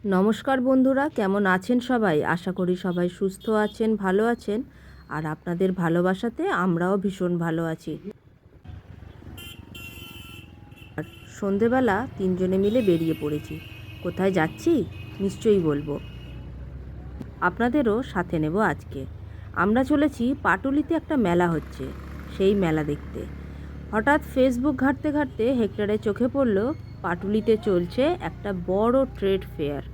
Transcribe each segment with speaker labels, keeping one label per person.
Speaker 1: নমস্কার বন্ধুরা, কেমন আছেন সবাই? আশা করি সবাই সুস্থ আছেন, ভালো আছেন। আর আপনাদের ভালোবাসাতে আমরাও ভীষণ ভালো আছি। আর সন্ধেবেলা তিনজনে মিলে বেরিয়ে পড়েছি। কোথায় যাচ্ছি নিশ্চয়ই বলবো, আপনাদেরও সাথে নেব আজকে। আমরা চলেছি পাটুলিতে, একটা মেলা হচ্ছে, সেই মেলা দেখতে। হঠাৎ ফেসবুক ঘাঁটতে ঘাঁটতে হেক্টরে চোখে পড়ল পাটুলিতে চলছে একটা বড় ট্রেড ফেয়ার।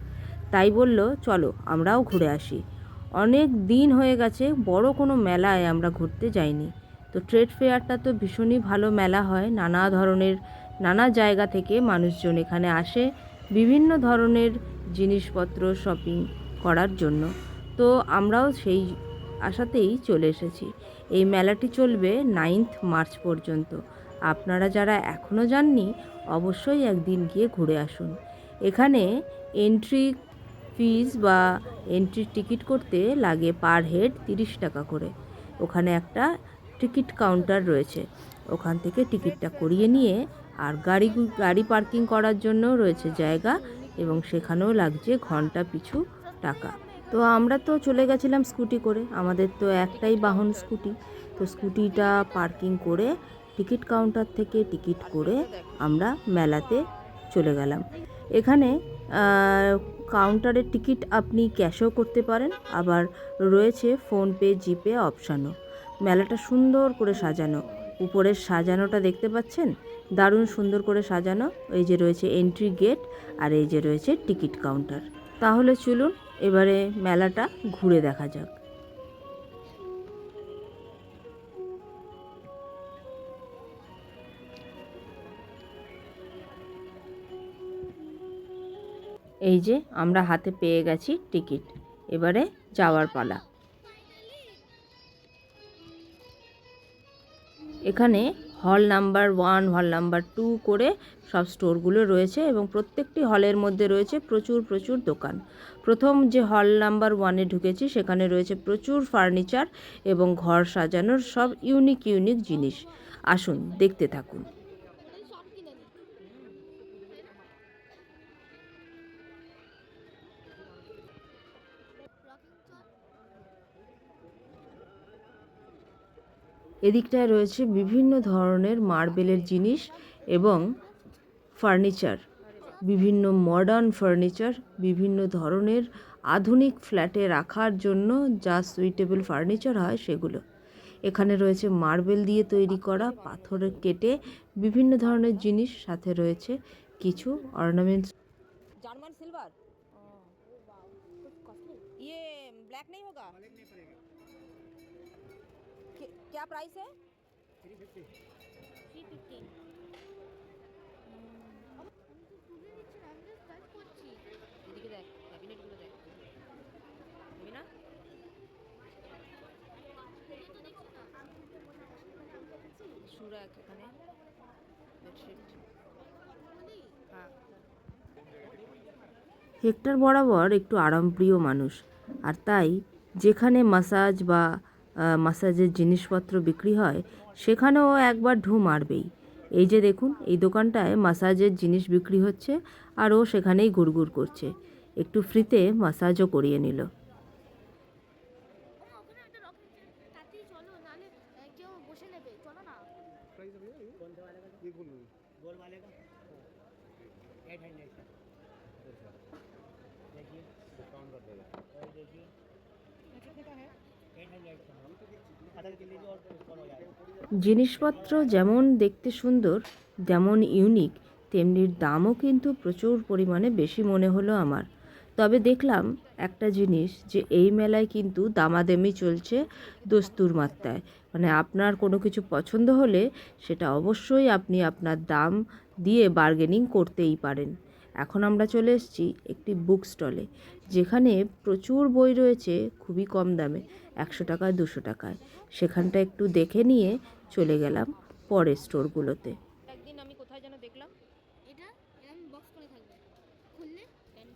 Speaker 1: তাই বলল, চলো আমরাও ঘুরে আসি। অনেক দিন হয়ে গেছে বড় কোনো মেলায় আমরা ঘুরতে যাইনি। তো ট্রেড ফেয়ারটা তো ভীষণই ভালো মেলা হয়, নানা ধরনের নানা জায়গা থেকে মানুষজন এখানে আসে বিভিন্ন ধরনের জিনিসপত্র শপিং করার জন্য। তো আমরাও সেই আশাতেই চলে এসেছি। এই মেলাটি চলবে 9 মার্চ পর্যন্ত। আপনারা যারা এখনও যাননি অবশ্যই একদিন গিয়ে ঘুরে আসুন। এখানে এন্ট্রি ফিজ বা এন্ট্রির টিকিট করতে লাগে পার হেড 30 টাকা করে। ওখানে একটা টিকিট কাউন্টার রয়েছে, ওখান থেকে টিকিটটা করিয়ে নিয়ে আর গাড়ি পার্কিং করার জন্য রয়েছে জায়গা, এবং সেখানেও লাগছে ঘন্টা পিছু টাকা। তো আমরা তো চলে গেছিলাম স্কুটি করে, আমাদের তো একটাই বাহন স্কুটি। তো স্কুটিটা পার্কিং করে টিকিট কাউন্টার থেকে টিকিট করে আমরা মেলাতে চলে গেলাম। এখানে কাউন্টারের টিকিট আপনি ক্যাশও করতে পারেন, আবার রয়েছে ফোনপে জিপে অপশানও। মেলাটা সুন্দর করে সাজানো, উপরের সাজানোটা দেখতে পাচ্ছেন, দারুণ সুন্দর করে সাজানো। এই যে রয়েছে এন্ট্রি গেট, আর এই যে রয়েছে টিকিট কাউন্টার। তাহলে চলুন এবারে মেলাটা ঘুরে দেখা যাক। এই যে আমরা হাতে পেয়ে গেছি টিকিট, এবারে যাওয়ার পালা। এখানে হল নাম্বার 1, হল নাম্বার 2 করে সব স্টোরগুলো রয়েছে, এবং প্রত্যেকটি হলের মধ্যে রয়েছে প্রচুর প্রচুর দোকান। প্রথম যে হল নাম্বার 1-এ ঢুকেছি সেখানে রয়েছে প্রচুর ফার্নিচার এবং ঘর সাজানোর সব ইউনিক ইউনিক জিনিস। আসুন দেখতে থাকুন। এদিকটায় রয়েছে বিভিন্ন ধরনের মার্বেলের জিনিস এবং ফার্নিচার, বিভিন্ন মডার্ন ফার্নিচার, বিভিন্ন ধরনের আধুনিক ফ্ল্যাটে রাখার জন্য যা সুইটেবল ফার্নিচার হয় সেগুলো। এখানে রয়েছে মার্বেল দিয়ে তৈরি করা, পাথরে কেটে বিভিন্ন ধরনের জিনিস, সাথে রয়েছে কিছু অর্নামেন্টস। জার্মান সিলভার, ये ब्लैक नहीं होगा? क्या प्राइस है? 350। এদিকে দেখ, ক্যাবিনেটগুলো দেখ, দেখবি না? সুরাক এখানে বেডশিট। হ্যাঁ, হেক্টর বরাবর একটু আরামপ্রিয় মানুষ, আর তাই যেখানে মাসাজ বা মাসাজের জিনিসপত্র বিক্রি হয় সেখানেও একবার ঢু মারবেই। এই যে দেখুন, এই দোকানটায় মাসাজের জিনিস বিক্রি হচ্ছে, আর ও সেখানেই ঘুরঘুর করছে। একটু ফ্রিতে মাসাজও করিয়ে নিল। জিনিসপত্র যেমন দেখতে সুন্দর, যেমন ইউনিক, তেমনি দামও কিন্তু প্রচুর পরিমাণে বেশি মনে হলো আমার। তবে দেখলাম একটা জিনিস, যে এই মেলায় কিন্তু দামাদামি চলছে দস্তুর মাত্রায়। মানে আপনার কোনো কিছু পছন্দ হলে সেটা অবশ্যই আপনি আপনার দাম দিয়ে বার্গেনিং করতেই পারেন। এখন আমরা চলে এসেছি একটি বুক স্টলে, যেখানে প্রচুর বই রয়েছে খুবই কম দামে, 100 টাকায় 200 টাকায়। সেখানটা একটু দেখে নিয়ে চলে গেলাম পরের স্টোরগুলোতে। একদিন আমি কোথায় যেন দেখলাম,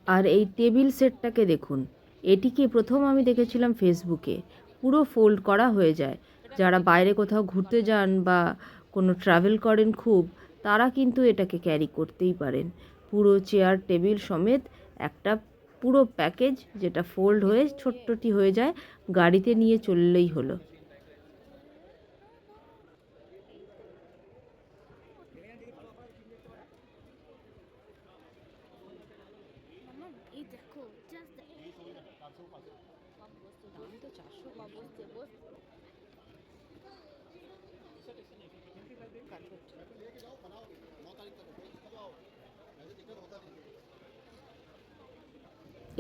Speaker 1: আর এই টেবিল সেটটাকে দেখুন, এটিকে প্রথম আমি দেখেছিলাম ফেসবুকে। পুরো ফোল্ড করা হয়ে যায়। যারা বাইরে কোথাও ঘুরতে যান বা কোনো ট্রাভেল করেন খুব, তারা কিন্তু এটাকে ক্যারি করতেই পারেন। পুরো চেয়ার টেবিল সমেত একটা পুরো প্যাকেজ, যেটা ফোল্ড হয়ে ছোট্টটি হয়ে যায়, গাড়িতে নিয়ে চললেই হলো।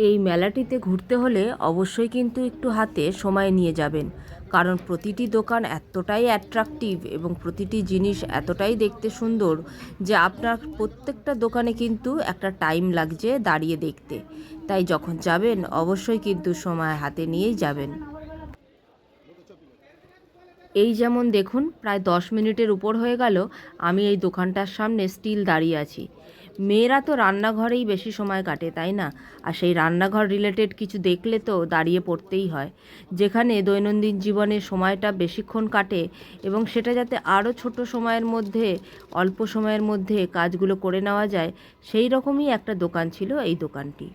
Speaker 1: এই মেলাটিতে ঘুরতে হলে অবশ্যই কিন্তু একটু হাতে সময় নিয়ে যাবেন, কারণ প্রতিটি দোকান এতটাই অ্যাট্রাকটিভ এবং প্রতিটি জিনিস এতটাই দেখতে সুন্দর যে আপনার প্রত্যেকটা দোকানে কিন্তু একটা টাইম লাগছে দাঁড়িয়ে দেখতে। তাই যখন যাবেন অবশ্যই কিন্তু সময় হাতে নিয়েই যাবেন। এই যেমন দেখুন, প্রায় 10 মিনিটের উপর হয়ে গেল আমি এই দোকানটার সামনে স্টিল দাঁড়িয়ে আছি। মেয়েরা তো রান্নাঘরেই বেশি সময় কাটে, তাই না? আর সেই রান্নাঘর রিলেটেড কিছু দেখলে তো দাঁড়িয়ে পড়তেই হয়। যেখানে দৈনন্দিন জীবনে সময়টা বেশিক্ষণ কাটে এবং সেটা যাতে আরও ছোট সময়ের মধ্যে, অল্প সময়ের মধ্যে কাজগুলো করে নেওয়া যায়, সেই রকমই একটা দোকান ছিল এই দোকানটি।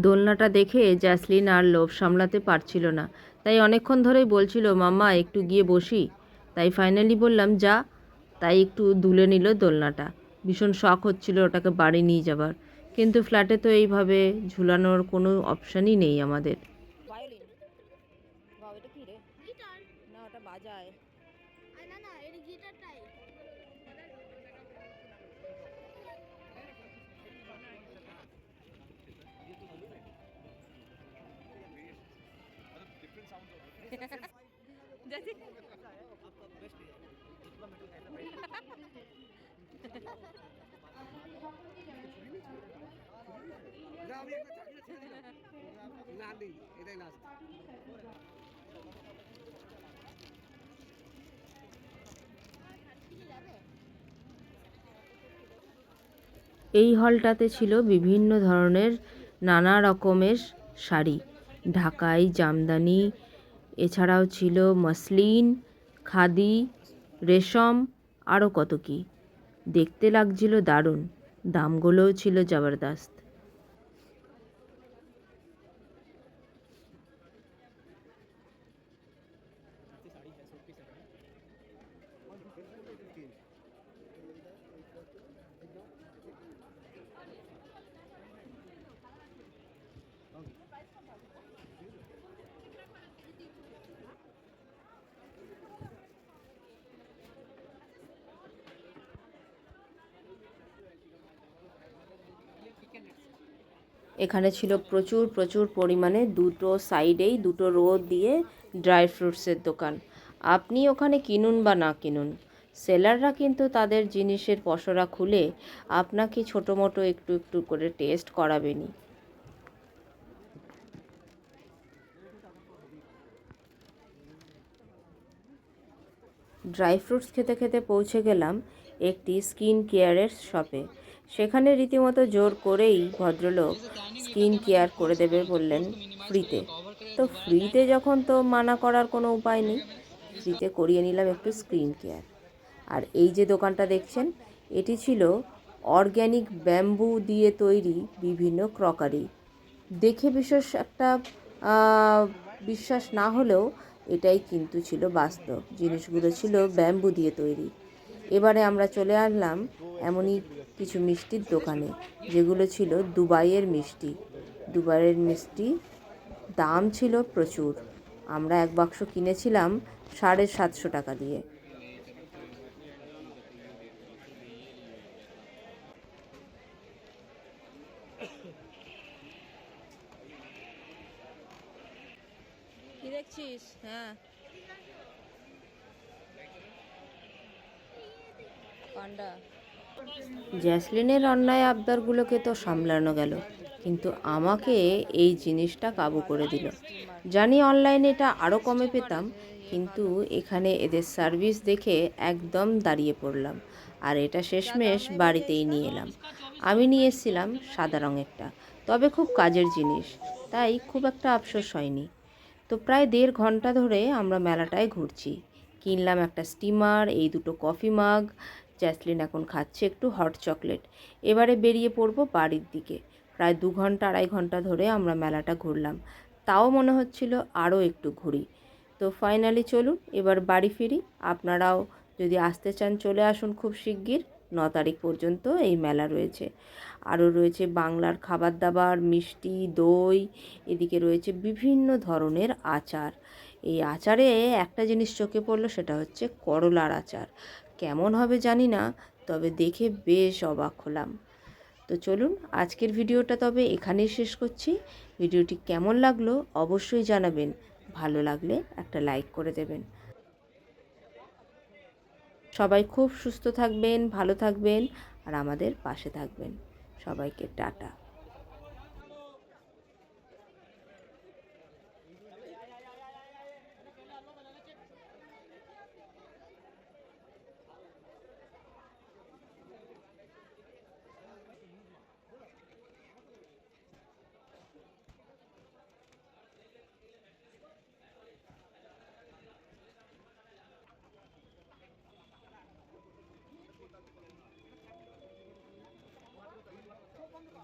Speaker 1: দোলনাটা দেখে জ্যাসলিন আর লোভ সামলাতে পারছিল না, তাই অনেকক্ষণ ধরেই বলছিল, মাম্মা একটু গিয়ে বসি। তাই ফাইনালি বললাম যা। তাই একটু দুলে নিল দোলনাটা। ভীষণ শখ হচ্ছিল ওটাকে বাড়ি নিয়ে যাবার, কিন্তু ফ্ল্যাটে তো এইভাবে ঝুলানোর কোনো অপশানই নেই আমাদের। এই হলটাতে ছিল বিভিন্ন ধরনের নানা রকমের শাড়ি, ঢাকাই, জামদানি, এছাড়াও ছিল মসলিন, খাদি, রেশম, আরও কত কী। দেখতে লাগছিল দারুণ, দামগুলোও ছিল জবরদস্ত। এখানে ছিল প্রচুর প্রচুর পরিমাণে, দুটো সাইডেই দুটো রো দিয়ে ড্রাই ফ্রুটসের দোকান। আপনি ওখানে কিনুন বা না কিনুন, সেলাররা কিন্তু তাদের জিনিসের পসরা খুলে আপনাকে ছোটো মোটো একটু একটু করে টেস্ট করাবেনই। ড্রাই ফ্রুটস খেতে খেতে পৌঁছে গেলাম একটি স্কিন কেয়ারের শপে। সেখানে রীতিমতো জোর করেই ভদ্রলোক স্কিন কেয়ার করে দেবে বললেন ফ্রিতে। তো ফ্রিতে যখন, তো মানা করার কোনো উপায় নেই, ফ্রিতে করিয়ে নিলাম একটু স্কিন কেয়ার। আর এই যে দোকানটা দেখছেন, এটি ছিল অর্গ্যানিক ব্যাম্বু দিয়ে তৈরি বিভিন্ন ক্রকারি। দেখে বিশেষ একটা বিশ্বাস না হলেও এটাই কিন্তু ছিল বাস্তব, জিনিসগুলো ছিল ব্যাম্বু দিয়ে তৈরি। এবারে আমরা চলে আসলাম এমনই কিছু মিষ্টির দোকানে, যেগুলো ছিল দুবাইয়ের মিষ্টি। দুবাইয়ের মিষ্টি দাম ছিল প্রচুর। আমরা এক বাক্স কিনেছিলাম 750 টাকা দিয়ে। কি দেখছিস? হ্যাঁ, পান্ডা। জ্যাসলিনের অন্যায় আবদারগুলোকে তো সামলানো গেল, কিন্তু আমাকে এই জিনিসটা কাবু করে দিল। জানি অনলাইনে এটা আরও কমে পেতাম, কিন্তু এখানে এদের সার্ভিস দেখে একদম দাঁড়িয়ে পড়লাম। আর এটা শেষমেশ বাড়িতেই নিয়ে এলাম। আমি নিয়ে এসেছিলাম সাদা রঙেরটা, তবে খুব কাজের জিনিস, তাই খুব একটা আফসোস হয়নি। তো প্রায় 1.5 ঘন্টা ধরে আমরা মেলাটায় ঘুরছি। কিনলাম একটা স্টিমার, এই দুটো কফি মাগ। জ্যাসলিন এখন খাচ্ছে একটু হট চকলেট। এবারে বেরিয়ে পড়বো বাড়ির দিকে। প্রায় 2 ঘন্টা 2.5 ঘন্টা ধরে আমরা মেলাটা ঘুরলাম, তাও মনে হচ্ছিল আরও একটু ঘুরি। তো ফাইনালি চলুন এবার বাড়ি ফিরি। আপনারাও যদি আসতে চান চলে আসুন খুব শিগগির। 9 তারিখ পর্যন্ত এই মেলা রয়েছে। আরও রয়েছে বাংলার খাবার দাবার, মিষ্টি, দই, এদিকে রয়েছে বিভিন্ন ধরনের আচার। এই আচারে একটা জিনিস চোখে পড়লো, সেটা হচ্ছে করলার আচার। কেমন হবে জানি না, তবে দেখে বেশ অবাক হলাম। তো চলুন আজকের ভিডিওটা তবে এখানেই শেষ করছি। ভিডিওটি কেমন লাগলো অবশ্যই জানাবেন। ভালো লাগলে একটা লাইক করে দেবেন। সবাই খুব সুস্থ থাকবেন, ভালো থাকবেন, আর আমাদের পাশে থাকবেন। সবাইকে টাটা।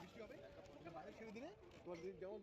Speaker 2: বৃষ্টি হবে, বাইরে ছেড়ে দিলে তোমার যেমন